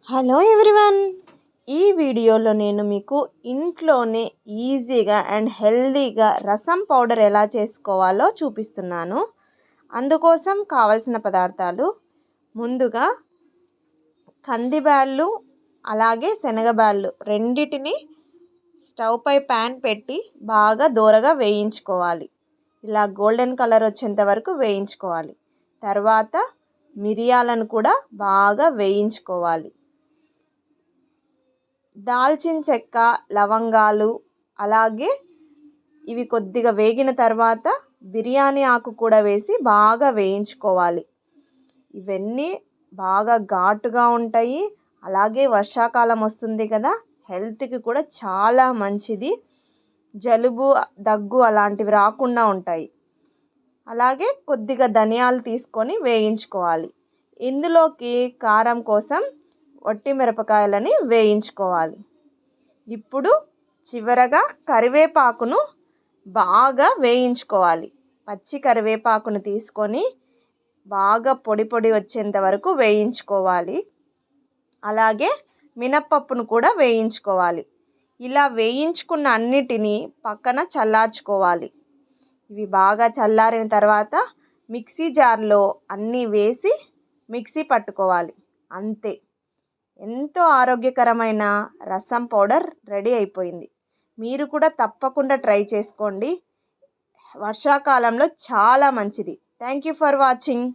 Hello everyone, ఈ వీడియోలో నేను మీకు ఇంట్లోనే ఈజీగా అండ్ హెల్తీగా రసం పౌడర్ ఎలా చేసుకోవాలో చూపిస్తున్నాను. అందుకోసం కావలసిన పదార్థాలు ముందుగా కందిబ్యాళ్ళు అలాగే శనగబ్యాళ్ళు రెండిటిని స్టవ్ పై ప్యాన్ పెట్టి బాగా దోరగా వేయించుకోవాలి. ఇలా గోల్డెన్ కలర్ వచ్చేంత వరకు వేయించుకోవాలి. తర్వాత మిరియాలను కూడా బాగా వేయించుకోవాలి. దాల్చిన చెక్క, లవంగాలు అలాగే ఇవి కొద్దిగా వేగిన తర్వాత బిర్యానీ ఆకు కూడా వేసి బాగా వేయించుకోవాలి. ఇవన్నీ బాగా ఘాటుగా ఉంటాయి. అలాగే వర్షాకాలం వస్తుంది కదా, హెల్త్కి కూడా చాలా మంచిది. జలుబు, దగ్గు అలాంటివి రాకుండా ఉంటాయి. అలాగే కొద్దిగా ధనియాలు తీసుకొని వేయించుకోవాలి. ఇందులోకి కారం కోసం వట్టి మిరపకాయలని వేయించుకోవాలి. ఇప్పుడు చివరగా కరివేపాకును బాగా వేయించుకోవాలి. పచ్చి కరివేపాకును తీసుకొని బాగా పొడి పొడి వచ్చేంత వరకు వేయించుకోవాలి. అలాగే మినప్పప్పును కూడా వేయించుకోవాలి. ఇలా వేయించుకున్న అన్నిటినీ పక్కన చల్లార్చుకోవాలి. ఇవి బాగా చల్లారిన తర్వాత మిక్సీ జార్లో అన్నీ వేసి మిక్సీ పట్టుకోవాలి. అంతే, ఎంతో ఆరోగ్యకరమైన రసం పౌడర్ రెడీ అయిపోయింది. మీరు కూడా తప్పకుండా ట్రై చేసుకోండి. వర్షాకాలంలో చాలా మంచిది. Thank you for watching.